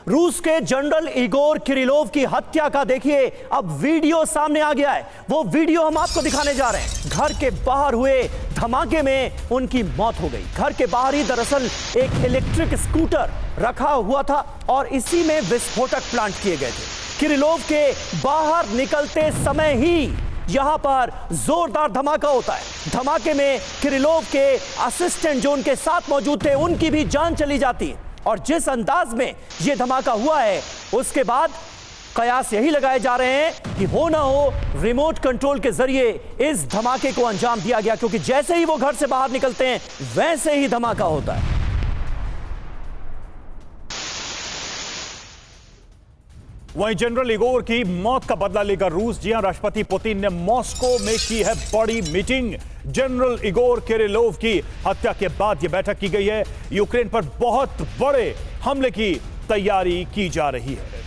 रूस के general Igor Kirillov की हत्या का देखिए अब वीडियो सामने आ गया है। वो वीडियो हम आपको दिखाने जा रहे हैं। घर के बाहर हुए धमाके में उनकी मौत हो गई। घर के बाहर ही दरअसल एक इलेक्ट्रिक स्कूटर रखा हुआ था और इसी में विस्फोटक प्लांट किए गए थे। किरिलोव के बाहर निकलते समय ही यहां पर जोरदार धमाका होता है। धमाके में किरिलोव के असिस्टेंट जो उनके साथ मौजूद थे उनकी भी जान चली जाती है। और जिस अंदाज में यह धमाका हुआ है उसके बाद कयास यही लगाए जा रहे हैं कि हो ना हो रिमोट कंट्रोल के जरिए इस धमाके को अंजाम दिया गया, क्योंकि जैसे ही वो घर से बाहर निकलते हैं वैसे ही धमाका होता है। वहीं जनरल इगोर की मौत का बदला लेकर रूस, जी हां, राष्ट्रपति पुतिन ने मॉस्को में की है बड़ी मीटिंग। जनरल इगोर किरिलोव की हत्या के बाद यह बैठक की गई है। यूक्रेन पर बहुत बड़े हमले की तैयारी की जा रही है।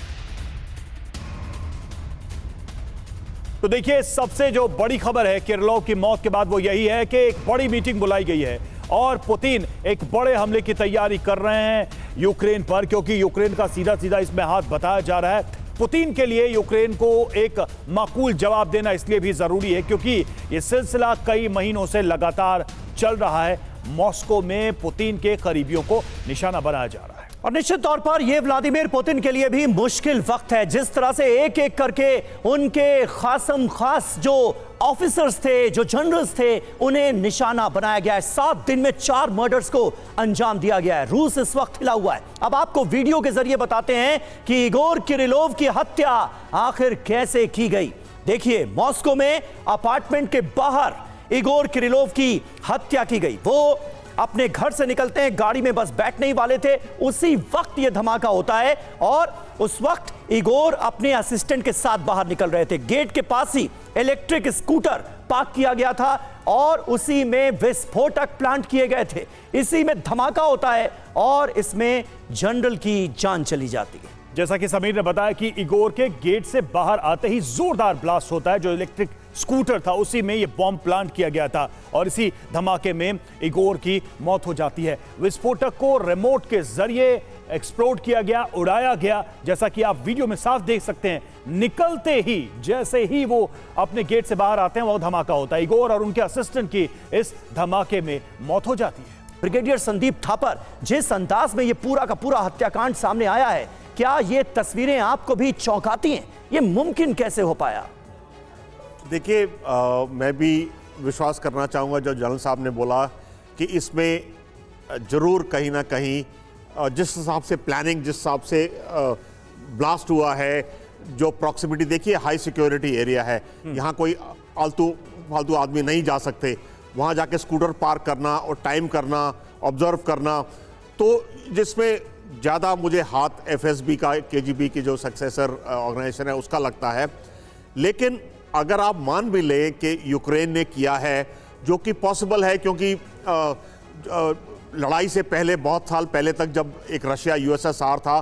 तो देखिए, सबसे जो बड़ी खबर है किरिलोव की मौत के बाद वो यही है कि एक बड़ी मीटिंग बुलाई गई है और पुतिन एक बड़े हमले की तैयारी कर रहे हैं यूक्रेन पर, क्योंकि यूक्रेन का सीधा सीधा इसमें हाथ बताया जा रहा है। पुतिन के लिए यूक्रेन को एक माकूल जवाब देना इसलिए भी जरूरी है क्योंकि यह सिलसिला कई महीनों से लगातार चल रहा है। मॉस्को में पुतिन के करीबियों को निशाना बनाया जा रहा है और निश्चित तौर पर यह व्लादिमीर पुतिन के लिए भी मुश्किल वक्त है। जिस तरह से एक एक करके उनके खास जो ऑफिसर्स थे, जो जनरल्स थे, उन्हें निशाना बनाया गया है। 7 दिन में 4 मर्डर्स को अंजाम दिया गया है। रूस इस वक्त हिला हुआ है। अब आपको वीडियो के जरिए बताते हैं कि इगोर किरिलोव की हत्या आखिर कैसे की गई। देखिए, मॉस्को में अपार्टमेंट के बाहर इगोर किरिलोव की हत्या की गई। वो अपने घर से निकलते हैं, गाड़ी में बस बैठने ही वाले थे, उसी वक्त यह धमाका होता है और उस वक्त इगोर अपने असिस्टेंट के साथ बाहर निकल रहे थे। गेट के पास ही इलेक्ट्रिक स्कूटर पार्क किया गया था और उसी में विस्फोटक प्लांट किए गए थे। इसी में धमाका होता है और इसमें जनरल की जान चली जाती है। जैसा कि समीर ने बताया कि इगोर के गेट से बाहर आते ही जोरदार ब्लास्ट होता है। जो इलेक्ट्रिक स्कूटर था उसी में यह बॉम्ब प्लांट किया गया था और इसी धमाके में इगोर की मौत हो जाती है। विस्फोटक को रिमोट के जरिए एक्सप्लोड किया गया, उड़ाया गया, जैसा कि आप वीडियो में साफ देख सकते हैं। निकलते ही जैसे ही वो अपने गेट से बाहर आते हैं वो धमाका होता है। इगोर और उनके असिस्टेंट की इस धमाके में मौत हो जाती है। ब्रिगेडियर संदीप थापर, जिस अंदाज में यह पूरा का पूरा हत्याकांड सामने आया है, क्या ये तस्वीरें आपको भी चौंकाती हैं? ये मुमकिन कैसे हो पाया? देखिए, मैं भी विश्वास करना चाहूँगा जो जनरल साहब ने बोला कि इसमें जरूर कहीं ना कहीं जिस हिसाब से प्लानिंग, जिस हिसाब से ब्लास्ट हुआ है, जो प्रॉक्सिमिटी, देखिए हाई सिक्योरिटी एरिया है, यहाँ कोई फालतू आदमी नहीं जा सकते। वहाँ जाके स्कूटर पार्क करना और टाइम करना, ऑब्जर्व करना, तो जिसमें ज़्यादा मुझे हाथ एफएसबी का, केजीबी की जो सक्सेसर ऑर्गेनाइजेशन है उसका लगता है। लेकिन अगर आप मान भी लें कि यूक्रेन ने किया है, जो कि पॉसिबल है क्योंकि लड़ाई से पहले, बहुत साल पहले तक, जब एक रशिया यूएसएसआर था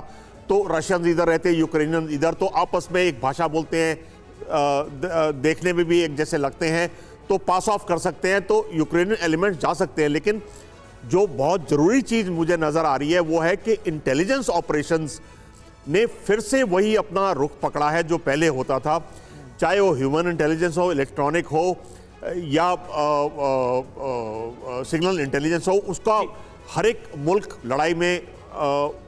तो रशियंस इधर रहते, यूक्रेनियन इधर, तो आपस में एक भाषा बोलते हैं, देखने में भी एक जैसे लगते हैं, तो पास ऑफ कर सकते हैं, तो यूक्रेनियन एलिमेंट जा सकते हैं। लेकिन जो बहुत ज़रूरी चीज़ मुझे नज़र आ रही है वो है कि इंटेलिजेंस ऑपरेशंस ने फिर से वही अपना रुख पकड़ा है जो पहले होता था, चाहे वो ह्यूमन इंटेलिजेंस हो, इलेक्ट्रॉनिक हो या सिग्नल इंटेलिजेंस हो। उसका हर एक मुल्क लड़ाई में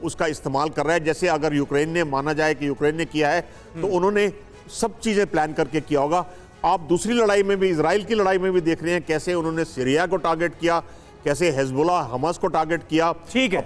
उसका इस्तेमाल कर रहा है। जैसे अगर यूक्रेन ने, माना जाए कि यूक्रेन ने किया है, तो उन्होंने सब चीज़ें प्लान करके किया होगा। आप दूसरी लड़ाई में भी, इजराइल की लड़ाई में भी देख रहे हैं कैसे उन्होंने सीरिया को टारगेट किया, कैसे हिजबुल्लाह, हमास को टारगेट किया। ठीक है।